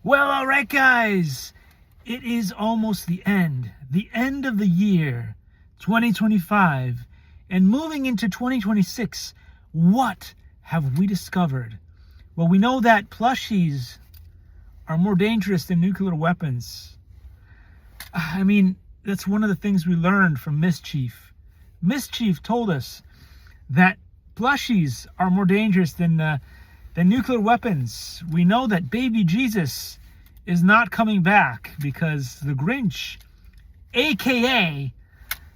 Well, all right, guys. It is almost the end of the year, 2025. And moving into 2026, what have we discovered? Well, we know that plushies are more dangerous than nuclear weapons. I mean, that's one of the things we learned from Mischief. Mischief told us that plushies are more dangerous than nuclear weapons. We know that baby Jesus is not coming back because the Grinch, aka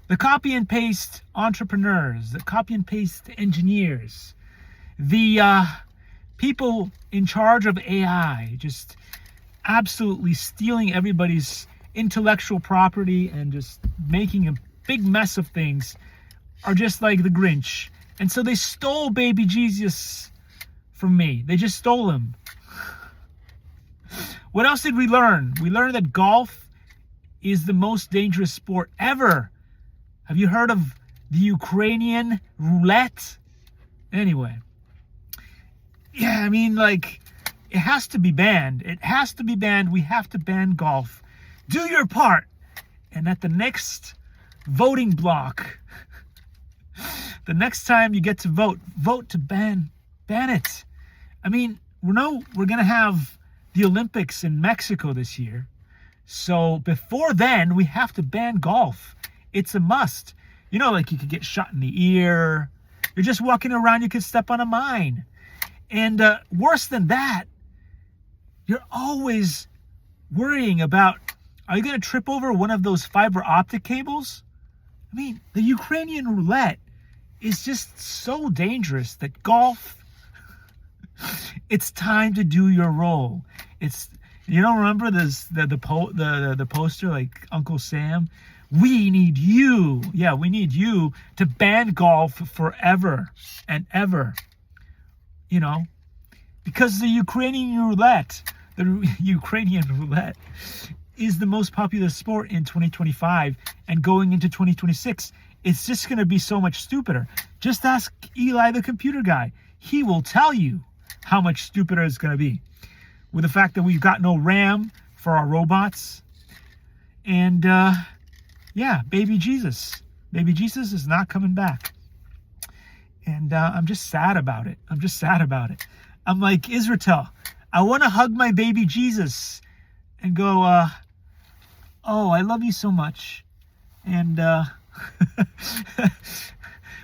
the copy and paste entrepreneurs, the copy and paste engineers, the people in charge of AI, just absolutely stealing everybody's intellectual property and just making a big mess of things, are just like the Grinch. And so they stole baby Jesus from me. They just stole him. What else did we learn? We learned that golf is the most dangerous sport ever. Have you heard of the Ukrainian roulette? Anyway. Yeah, I mean, like, it has to be banned. It has to be banned. We have to ban golf. Do your part. And at the next voting block, the next time you get to vote to ban it. I mean, we're going to have the Olympics in Mexico this year. So before then, we have to ban golf. It's a must. You know, like you could get shot in the ear. You're just walking around, you could step on a mine. And worse than that, you're always worrying about, are you going to trip over one of those fiber optic cables? I mean, the Ukrainian roulette is just so dangerous that golf, it's time to do your role. Remember this the poster, like Uncle Sam? We need you. Yeah, we need you to ban golf forever and ever. You know, because the Ukrainian roulette is the most popular sport in 2025, and going into 2026, it's just going to be so much stupider. Just ask Eli, the computer guy. He will tell you how much stupider it's going to be. With the fact that we've got no RAM for our robots. And, baby Jesus. Baby Jesus is not coming back. And I'm just sad about it. I'm like Israel. I want to hug my baby Jesus and go, oh, I love you so much. And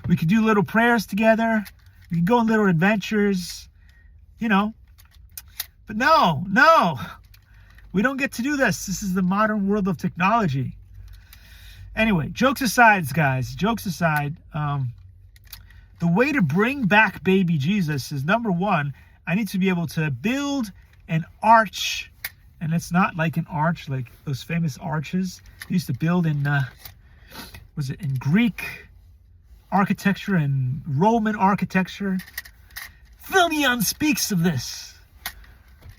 we could do little prayers together. We could go on little adventures, you know. But no, we don't get to do this. This is the modern world of technology. Anyway, jokes aside, guys, the way to bring back baby Jesus is, number one, I need to be able to build an arch. And it's not like an arch, like those famous arches they used to build in, in Greek architecture and Roman architecture. Philion speaks of this.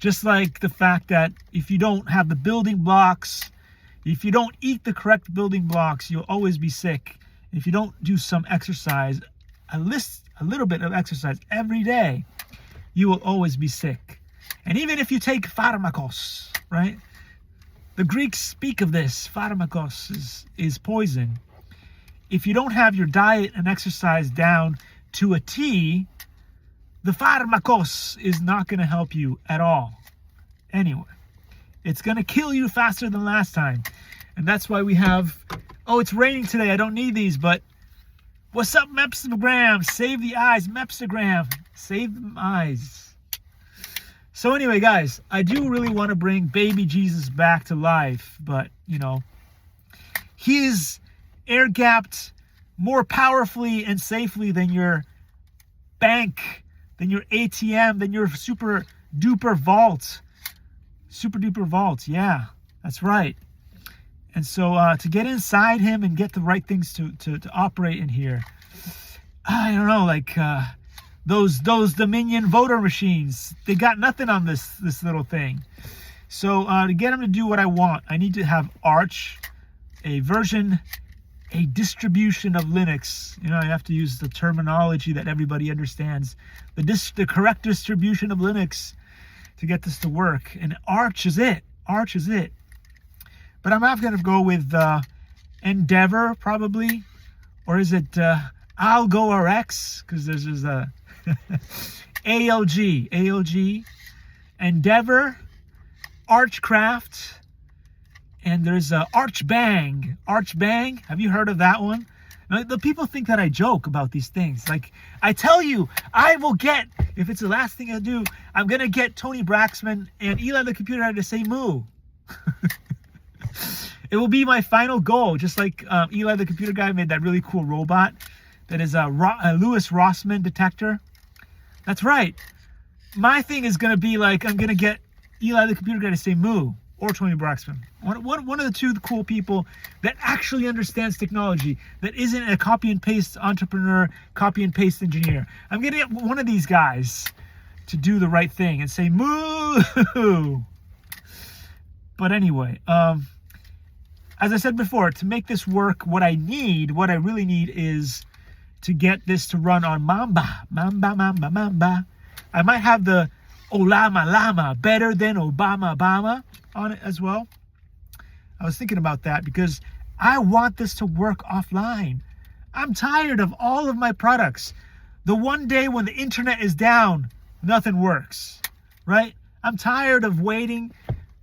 Just like the fact that if you don't have the building blocks, if you don't eat the correct building blocks, you'll always be sick. If you don't do some exercise, a little bit of exercise every day, you will always be sick. And even if you take pharmakos, right? The Greeks speak of this. Pharmakos is poison. If you don't have your diet and exercise down to a T, the pharmakos is not going to help you at all. Anyway, it's going to kill you faster than last time. And that's why we have, oh, it's raining today. I don't need these, but what's up, Mepstagram? Save the eyes, Mepstagram. Save the eyes. So anyway, guys, I do really want to bring baby Jesus back to life, but, you know, he is air-gapped more powerfully and safely than your bank, than your ATM, than your super-duper vault. Super-duper vault, yeah, that's right. And so to get inside him and get the right things to operate in here, I don't know, like those Dominion voter machines, they got nothing on this little thing. So to get them to do what I want, I need to have Arch, a distribution of Linux. You know, I have to use the terminology that everybody understands. The correct distribution of Linux to get this to work. And Arch is it. Arch is it. But I'm not going to go with Endeavor, probably. Or is it Algo RX? Because there's a ALG, Endeavor, Archcraft, and there's Arch Bang. Have you heard of that one? Now, the people think that I joke about these things. Like, I tell you, I will get, if it's the last thing I do, I'm going to get Tony Braxman and Eli the computer guy to say moo. It will be my final goal, just like Eli the computer guy made that really cool robot that is a Lewis Rossman detector. That's right. My thing is going to be like, I'm going to get Eli the computer guy to say moo, or Tony Braxman. One of the two cool people that actually understands technology, that isn't a copy and paste entrepreneur, copy and paste engineer. I'm going to get one of these guys to do the right thing and say moo. But anyway, as I said before, to make this work, what I really need is to get this to run on Mamba. I might have the Olama Lama, better than Obama on it as well. I was thinking about that because I want this to work offline. I'm tired of all of my products. The one day when the internet is down, nothing works, right? I'm tired of waiting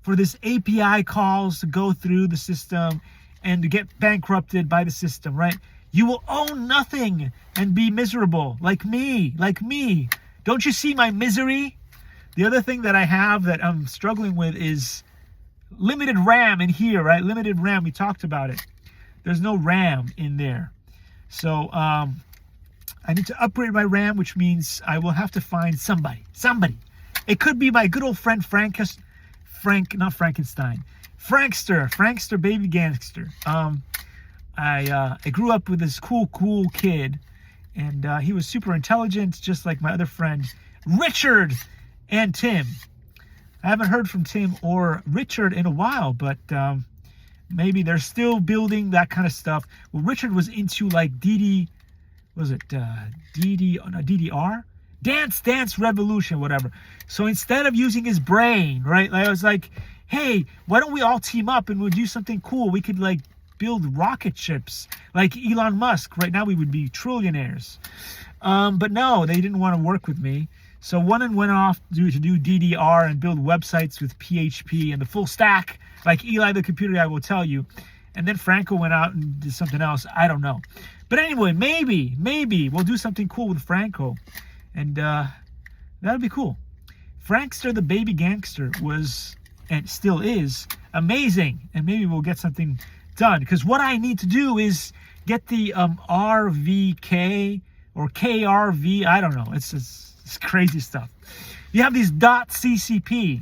for this API calls to go through the system and to get bankrupted by the system, right? You will own nothing and be miserable, like me. Don't you see my misery? The other thing that I have that I'm struggling with is limited RAM in here, right? Limited RAM, we talked about it. There's no RAM in there. So I need to upgrade my RAM, which means I will have to find somebody. It could be my good old friend Frankster, baby gangster. I grew up with this cool kid, and he was super intelligent, just like my other friend Richard and Tim. I haven't heard from Tim or Richard in a while, but maybe they're still building that kind of stuff. Well, Richard was into like DDR? Dance Revolution, whatever. So instead of using his brain, right, I was like, hey, why don't we all team up and we'll do something cool? We could like build rocket ships like Elon Musk. Right now we would be trillionaires. But no, they didn't want to work with me. So one went off to do DDR and build websites with PHP and the full stack, like Eli the computer guy will tell you. And then Franco went out and did something else. I don't know. But anyway, maybe we'll do something cool with Franco. And that'll be cool. Frankster the baby gangster was, and still is, amazing. And maybe we'll get something done. Because what I need to do is get the RVK or KRV. I don't know. It's crazy stuff. You have these .ccp,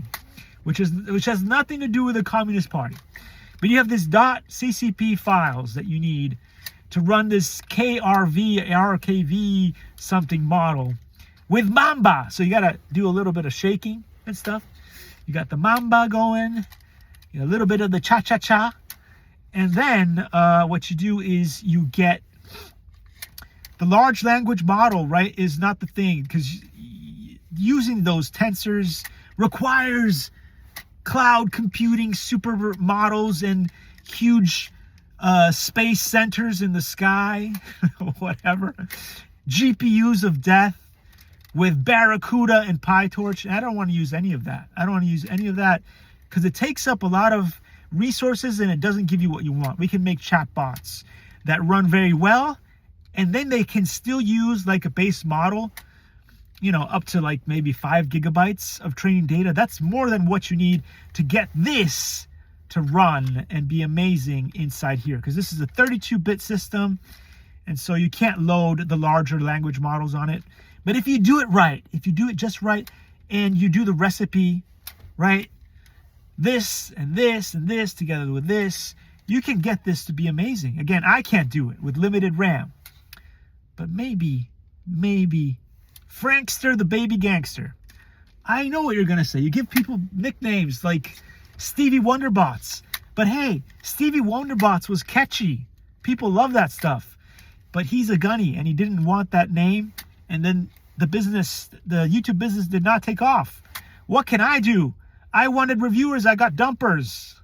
which has nothing to do with the Communist Party. But you have this .ccp files that you need to run this KRV, RKV something model with Mamba. So you got to do a little bit of shaking and stuff. You got the Mamba going, a little bit of the cha-cha-cha. And then what you do is you get the large language model, right, is not the thing, because using those tensors requires cloud computing super models and huge space centers in the sky, whatever. GPUs of death with Barracuda and PyTorch. I don't want to use any of that. Because it takes up a lot of resources and it doesn't give you what you want. We can make chatbots that run very well, and then they can still use like a base model, up to like maybe 5 gigabytes of training data. That's more than what you need to get this to run and be amazing inside here, because this is a 32-bit system, and so you can't load the larger language models on it. But if you do it right, if you do it just right, and you do the recipe right, this and this and this together with this, you can get this to be amazing. Again, I can't do it with limited RAM, but maybe Frankster the baby gangster. I know what you're gonna say. You give people nicknames like Stevie Wonderbots, but hey, Stevie Wonderbots was catchy. People love that stuff. But he's a gunny and he didn't want that name, and then the YouTube business did not take off. What can I do? I wanted reviewers, I got dumpers.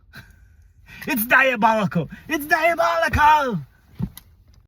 It's diabolical. It's diabolical.